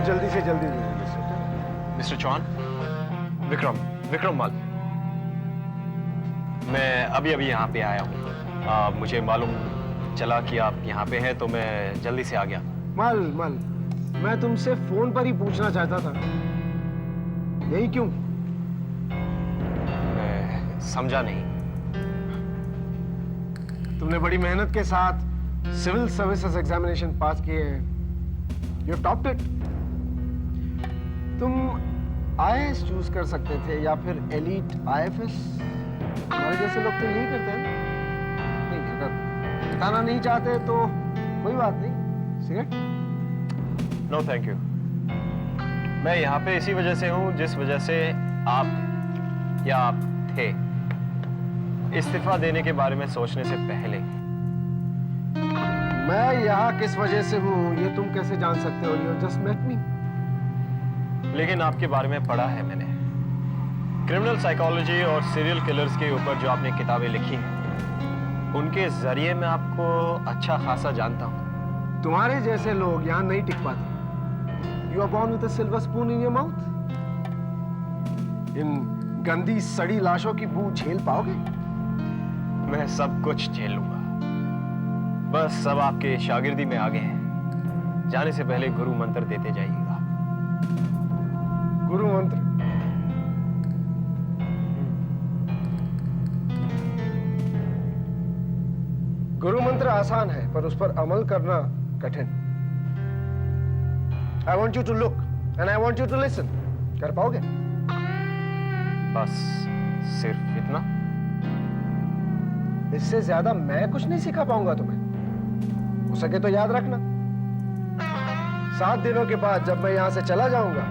जल्दी से जल्दी दीजिए। मिस्टर चौहान, विक्रम माल। मैं अभी यहाँ पे आया हूँ। मुझे मालूम चला कि आप यहाँ पे हैं तो मैं जल्दी से आ गया। माल, मैं तुमसे फोन पर ही पूछना चाहता था, यही क्यों? मैं समझा नहीं। तुमने बड़ी मेहनत के साथ सिविल सर्विसेज एग्जामिनेशन पास किए हैं। You topped it. तुम आईएएस चूज कर सकते थे या फिर एलीट आईएफएस। हमारे जैसे लोग तो यही करते हैं। नहीं, अगर बताना नहीं चाहते तो कोई बात नहीं। सिगरेट? No thank you. मैं यहाँ पे इसी वजह से हूँ जिस वजह से आप या आप थे इस्तीफा देने के बारे में सोचने से पहले। मैं यहाँ किस वजह से हूँ ये तुम कैसे जान सकते हो? You just met me. लेकिन आपके बारे में पढ़ा है मैंने। क्रिमिनल साइकोलॉजी और सीरियल किलर्स के ऊपर जो आपने किताबें लिखी हैं, उनके जरिए मैं आपको अच्छा खासा जानता हूँ। तुम्हारे जैसे लोग यहाँ नहीं टिक पाते। You are born with a silver spoon in your mouth. इन गंदी सड़ी लाशों की बू झेल पाओगे? मैं सब कुछ झेल लूंगा। बस सब आपके शागिर्दी में आगे हैं। जाने से पहले गुरु मंत्र देते जाइएगा। गुरु मंत्र? गुरु मंत्र आसान है पर उस पर अमल करना कठिन। I want you to look and I want you to listen. कर पाओगे? बस सिर्फ इतना? इससे ज्यादा मैं कुछ नहीं सिखा पाऊंगा तुम्हें। हो सके तो याद रखना, 7 दिनों के बाद जब मैं यहां से चला जाऊंगा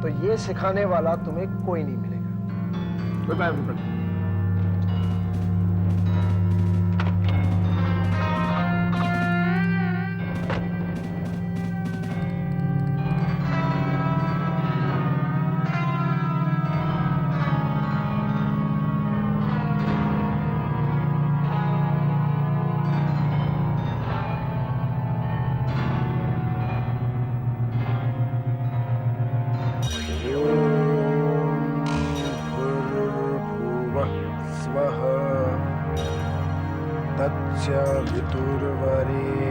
तो ये सिखाने वाला तुम्हें कोई नहीं मिलेगा। Good by everybody. वितुर्वरेण्यं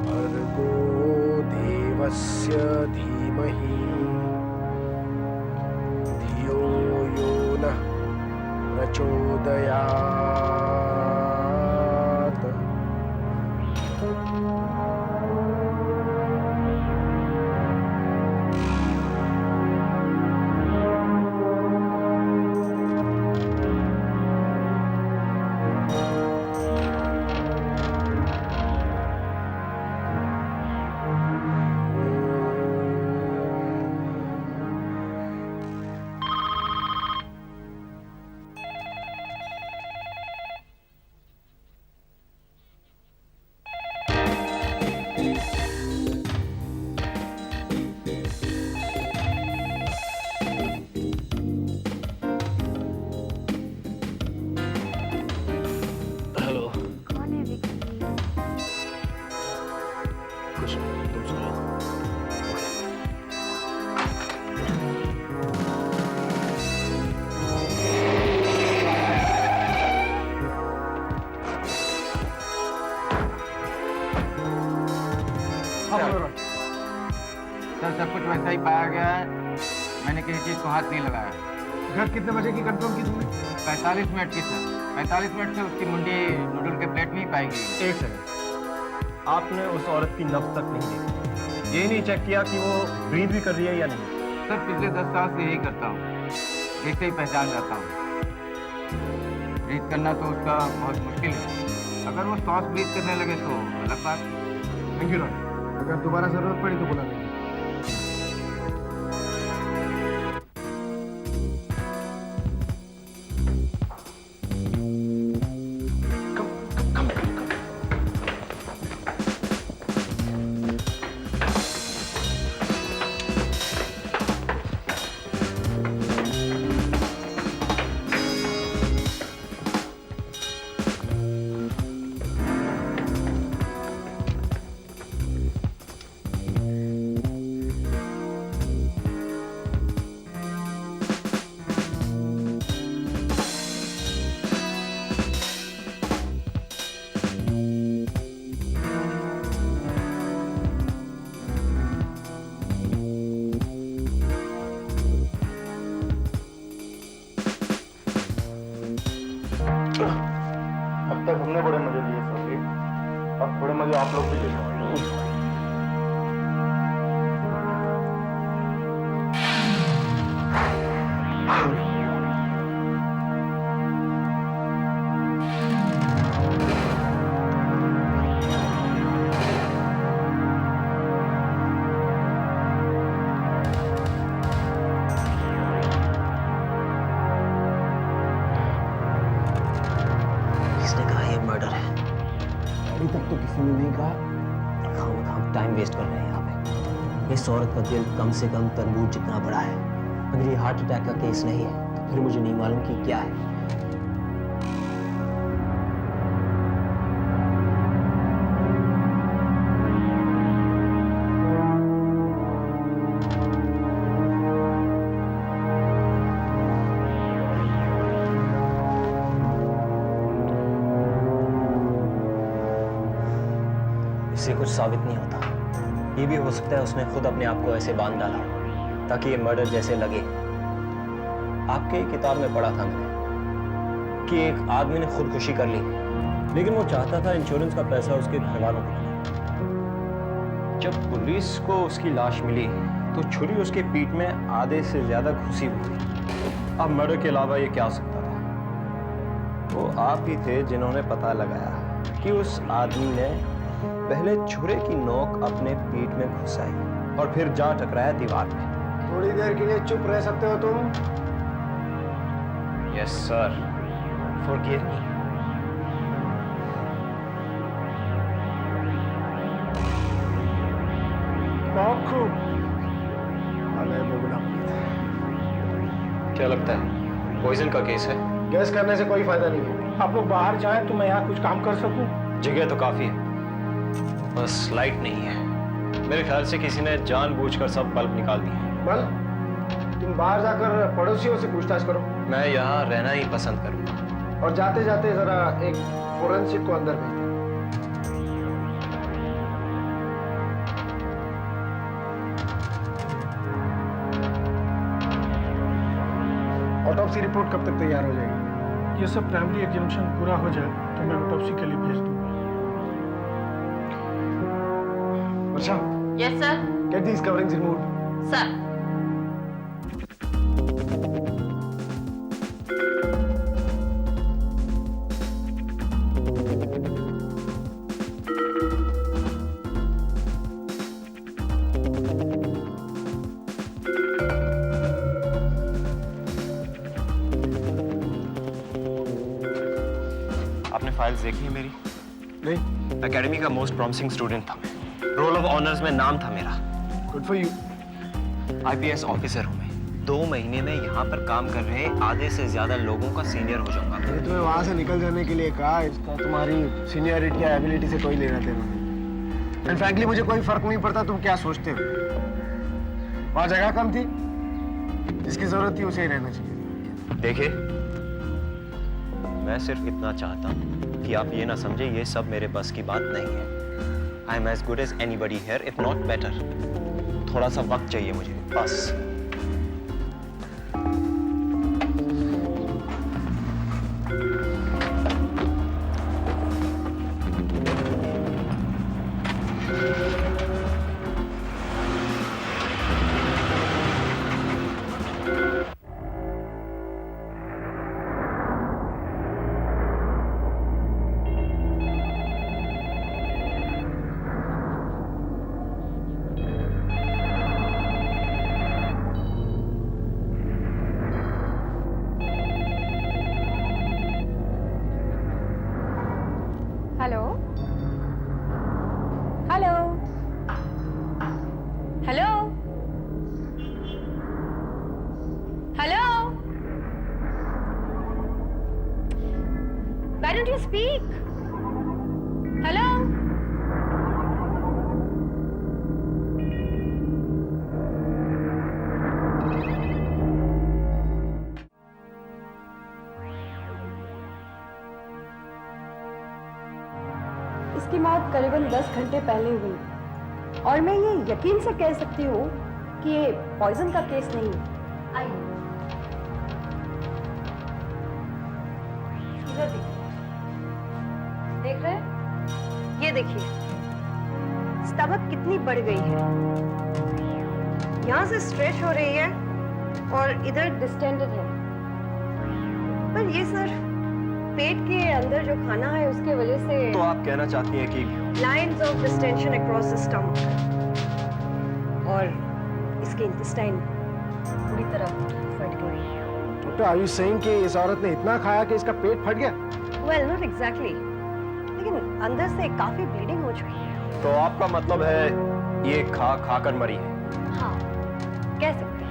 भर्गो देवस्य धीमहि धियो यो नः प्रचोदयात्। सर सब कुछ वैसा ही पाया गया है। मैंने किसी चीज को हाथ नहीं लगाया। घर कितने बजे की कंफर्म की तुमने? 45 मिनट की सर। 45 मिनट से उसकी मुंडी नूडल के प्लेट में ही पाई गई। एक सेकंड, आपने उस औरत की नब्ज तक नहीं देखी? ये नहीं चेक किया कि वो ब्रीथ भी कर रही है या नहीं? सर पिछले 10 साल से यही करता हूँ, देखते ही पहचान जाता हूँ। ब्रीथ करना तो उसका बहुत मुश्किल है। अगर वो सांस ब्रीथ करने लगे तो अलग बात। Thank you Roy. अगर दोबारा जरूरत पड़ी तो बुला लेंगे। आप लोग भी ले लो। किसने कहा ये मर्डर है? अभी तक तो किसी ने नहीं कहा। हम टाइम वेस्ट कर रहे हैं यहाँ पे। इस औरत का दिल कम से कम तरबूज जितना बड़ा है। अगर ये हार्ट अटैक का केस नहीं है तो फिर मुझे नहीं मालूम कि क्या है। इससे कुछ साबित नहीं होता। ये भी हो सकता है उसने खुद अपने आप को ऐसे बांध डाला हो ताकि ये मर्डर जैसे लगे। आपके किताब में पढ़ा था मैंने कि एक आदमी ने खुदकुशी कर ली, लेकिन वो चाहता था इंश्योरेंस का पैसा उसके घर वालों को मिले। जब पुलिस को उसकी लाश मिली तो छुरी उसके पीठ में आधे से ज्यादा घुसी हुई थी। अब मर्डर के अलावा ये क्या हो सकता था? वो आप ही थे जिन्होंने पता लगाया कि उस आदमी ने पहले छुरे की नोक अपने पीठ में घुसाई और फिर जा टकराया दीवार में। थोड़ी देर के लिए चुप रह सकते हो तुम? Yes sir, forgive me. बहुत खूब। क्या लगता है पॉइजन का केस है? गैस करने से कोई फायदा नहीं है। आप लोग बाहर जाएं तो मैं यहाँ कुछ काम कर सकूं। जगह तो काफी है, बस लाइट नहीं है। मेरे ख्याल से किसी ने जानबूझकर सब बल्ब निकाल दिए। बल, तुम बाहर जाकर पड़ोसियों से पूछताछ करो। मैं यहाँ रहना ही पसंद करूँगा। और जाते जाते जरा एक फोरेंसिक को अंदर भेज दो। ऑटोप्सी रिपोर्ट कब तक तैयार हो जाएगी? ये सब प्राइमरी एग्जामिनेशन पूरा हो जाए तो मैं ऑटोप्सी के लिए भेज दूंगा। वर्षा, Yes, sir. get these coverings removed. Sir. आपने फाइल्स देखी है मेरी? नहीं। एकेडमी का मोस्ट प्रॉमिसिंग स्टूडेंट था मैं। रोल ऑफ ऑनर्स में नाम था मेरा। Good for you. IPS officer हूँ मैं। 2 महीने में यहाँ पर काम कर रहे आधे से ज्यादा लोगों का सीनियर हो जाऊंगा। मैंने तुम्हें वहां से निकल जाने के लिए कहा, इसका तुम्हारी सीनियरिटी या एबिलिटी से कोई लेना देना नहीं। एंड फ्रैंकली मुझे कोई फर्क नहीं पड़ता तुम क्या सोचते हो। वहां जगह कम थी, जिसकी जरूरत थी उसे ही रहना चाहिए। देखिए, मैं सिर्फ इतना चाहता हूँ कि आप ये ना समझे ये सब मेरे बस की बात नहीं है। I am as good as anybody here, if not better. थोड़ा सा वक्त चाहिए मुझे बस। Hello? Hello? Hello? Hello? Why don't you speak? Hello? इसकी मौत करीबन 10 घंटे पहले हुई और मैं ये यकीन से कह सकती हूँ कि ये पॉइजन का केस नहीं है। आइए इधर देखिए, देख रहे हैं? ये देखिए, स्टमक कितनी बढ़ गई है। यहाँ से स्ट्रेच हो रही है और इधर डिस्टेंडेड है। पर ये सर पेट के अंदर जो खाना है उसके वजह से तो आप कहना चाहती हैं कि lines of distension across the stomach और इसके इंटेस्टाइन पूरी तरह फट गई। डॉक्टर, आर यू सेइंग कि इस औरत ने इतना खाया कि इसका पेट फट गया? वेल नॉट एग्जैक्टली, लेकिन अंदर से काफी ब्लीडिंग हो चुकी है। तो आपका मतलब है ये खा खाकर मरी है? हाँ, कह सकते हैं।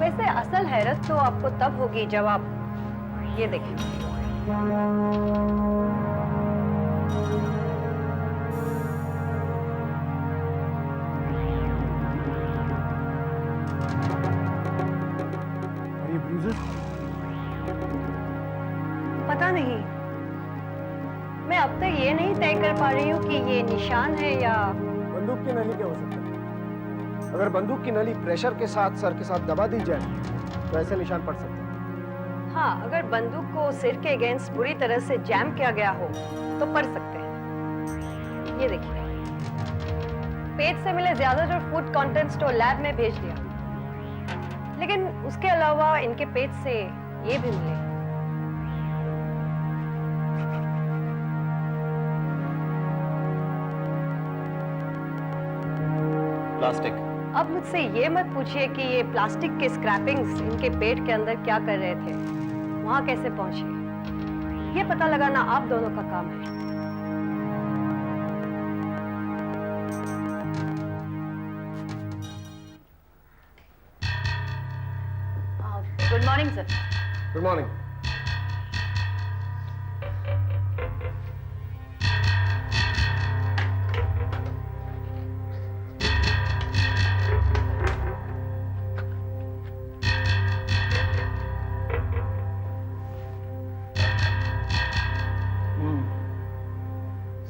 वैसे असल हैरत तो आपको तब होगी जब आप ये देखें। और ये ब्रूजेस? पता नहीं, मैं अब तक ये नहीं तय कर पा रही हूँ कि ये निशान है या बंदूक की नली क्या हो सकता है? अगर बंदूक की नली प्रेशर के साथ सर के साथ दबा दी जाए तो ऐसे निशान पड़ सकते हैं। हाँ, अगर बंदूक को सिर के अगेंस्ट बुरी तरह से जैम किया गया हो तो पड़ सकते हैं। ये देखिए, पेट से मिले ज्यादातर फूड कंटेंट्स तो लैब में भेज दिया, लेकिन उसके अलावा इनके पेट से ये भी मिले। प्लास्टिक। अब मुझसे ये मत पूछिए कि ये प्लास्टिक के स्क्रैपिंग्स इनके पेट के अंदर क्या कर रहे थे, वहां कैसे पहुंचे, ये पता लगाना आप दोनों का काम है। Good morning sir. Good morning.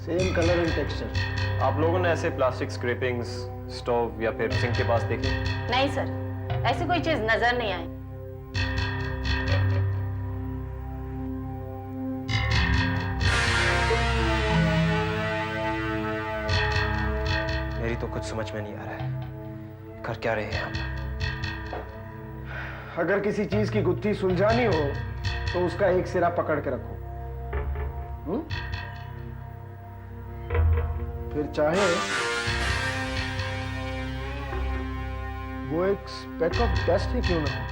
Same colour and texture. आप लोगों ने ऐसे प्लास्टिक स्क्रैपिंग्स स्टोव या फिर सिंक के पास देखे? नहीं सर, ऐसी कोई चीज नजर नहीं आई। मेरी तो कुछ समझ में नहीं आ रहा है, कर क्या रहे हैं आप? अगर किसी चीज की गुत्थी सुलझानी हो तो उसका एक सिरा पकड़ के रखो। फिर चाहे वो एक स्पेक ऑफ डस्ट ही क्यों ना हो,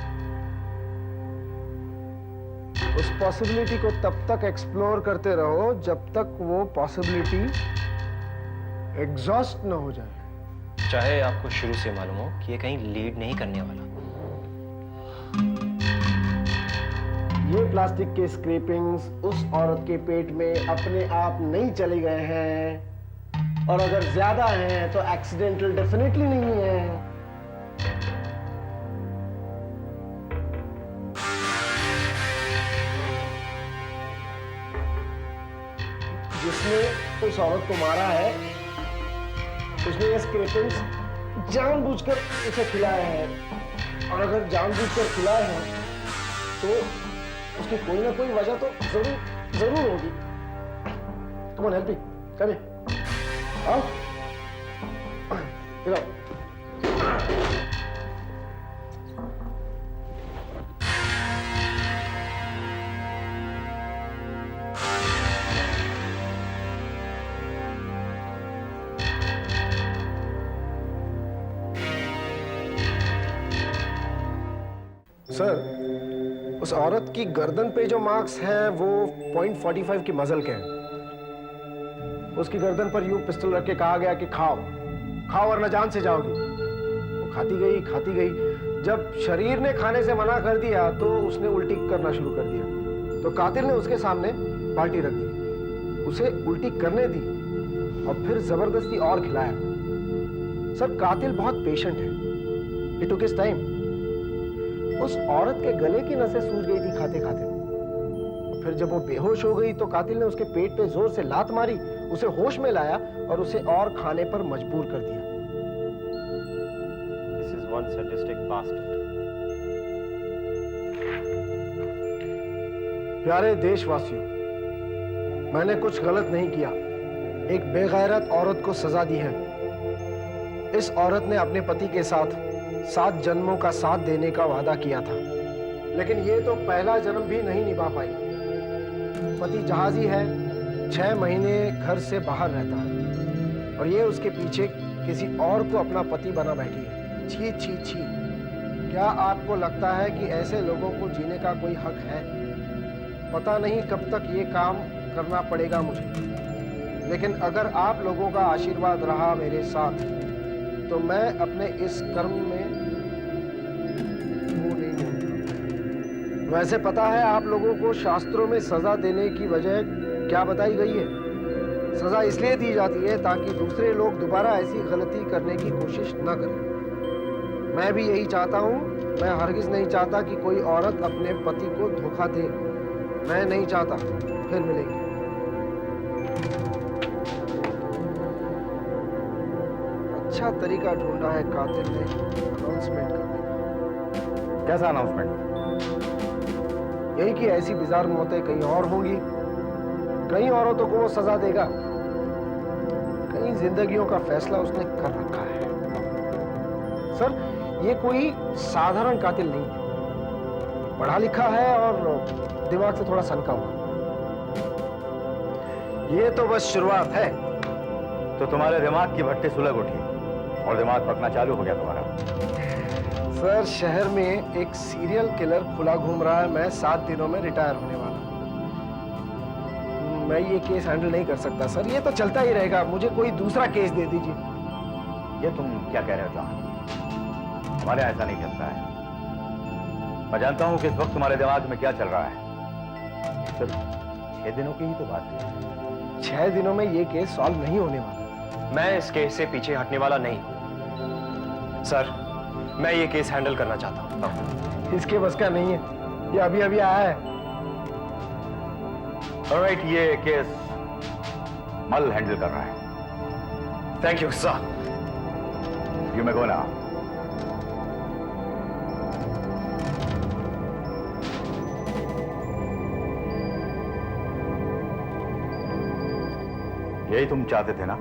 उस पॉसिबिलिटी को तब तक एक्सप्लोर करते रहो जब तक वो पॉसिबिलिटी एग्जॉस्ट ना हो जाए। चाहे आपको शुरू से मालूम हो कि ये कहीं लीड नहीं करने वाला। ये प्लास्टिक के स्क्रैपिंग्स उस औरत के पेट में अपने आप नहीं चले गए हैं, और अगर ज्यादा हैं तो एक्सीडेंटल डेफिनेटली नहीं है। जिसने उस औरत को मारा है उसने ये स्क्रैपिंग्स जानबूझकर उसे खिलाया है, और अगर जानबूझकर खिलाए हैं तो उसकी कोई ना कोई वजह तो जरूर होगी। Come on help me, come here, आओ, इधर आओ। सर, उस औरत की गर्दन पे जो मार्क्स हैं वो .45 की मजल के हैं। उसकी गर्दन पर यूं पिस्टल रख के कहा गया कि खाओ खाओ वरना जान से जाओगी। वो खाती गई। जब शरीर ने खाने से मना कर दिया तो उसने उल्टी करना शुरू कर दिया, तो कातिल ने उसके सामने बाल्टी रख दी, उसे उल्टी करने दी और फिर जबरदस्ती और खिलाया। सर, कातिल बहुत पेशेंट है, इट टुक हिज टाइम। उस औरत के गले की नसें सूज गई थी खाते खाते। फिर जब वो बेहोश हो गई तो कातिल ने उसके पेट पे जोर से लात मारी, उसे होश में लाया और उसे और खाने पर मजबूर कर दिया। This is one sadistic bastard. प्यारे देशवासियों, मैंने कुछ गलत नहीं किया, एक बेगैरत औरत को सजा दी है। इस औरत ने अपने पति के साथ 7 जन्मों का साथ देने का वादा किया था, लेकिन ये तो पहला जन्म भी नहीं निभा पाई। पति जहाजी है, 6 महीने घर से बाहर रहता है और ये उसके पीछे किसी और को अपना पति बना बैठी है। छी छी छी, क्या आपको लगता है कि ऐसे लोगों को जीने का कोई हक है? पता नहीं कब तक ये काम करना पड़ेगा मुझे, लेकिन अगर आप लोगों का आशीर्वाद रहा मेरे साथ तो मैं अपने इस कर्म में मुंह नहीं मोड़ूंगा। वैसे पता है आप लोगों को शास्त्रों में सजा देने की वजह क्या बताई गई है? सजा इसलिए दी जाती है ताकि दूसरे लोग दोबारा ऐसी गलती करने की कोशिश न करें। मैं भी यही चाहता हूँ। मैं हरगिज नहीं चाहता कि कोई औरत अपने पति को धोखा दे। मैं नहीं चाहता। फिर मिलेंगे। अच्छा तरीका ढूंढा है कातिल ने अनाउंसमेंट करने का। कैसा अनाउंसमेंट? यही कि ऐसी बिजार मौतें कहीं और होंगी, कई औरतों को वो सजा देगा, कई जिंदगियों का फैसला उसने कर रखा है। सर, ये कोई साधारण कातिल नहीं है, पढ़ा लिखा है और दिमाग से थोड़ा सनका हुआ। ये तो बस शुरुआत है। तो तुम्हारे दिमाग की भट्टी सुलग उठी और दिमाग पकना चालू हो गया तुम्हारा। सर, शहर में एक सीरियल किलर खुला घूम रहा है। मैं 7 दिनों में रिटायर होने वाला हूं। मैं ये केस हैंडल नहीं कर सकता सर, ये तो चलता ही रहेगा। मुझे कोई दूसरा केस दे दीजिए। ये तुम क्या कह रहे हो जॉन? हमारे यहाँ ऐसा नहीं चलता है। मैं जानता हूँ कि इस वक्त तुम्हारे दिमाग में क्या चल रहा है। सिर्फ 6 दिनों की ही तो बात है। 6 दिनों में ये केस सॉल्व नहीं होने वाला। मैं इस केस से पीछे हटने वाला नहीं हूं। सर, मैं ये केस हैंडल करना चाहता हूं। इसके बस का नहीं है, ये अभी अभी आया है। ऑलराइट, ये केस मल हैंडल कर रहा है। Thank you sir. You may go now. यही तुम चाहते थे ना?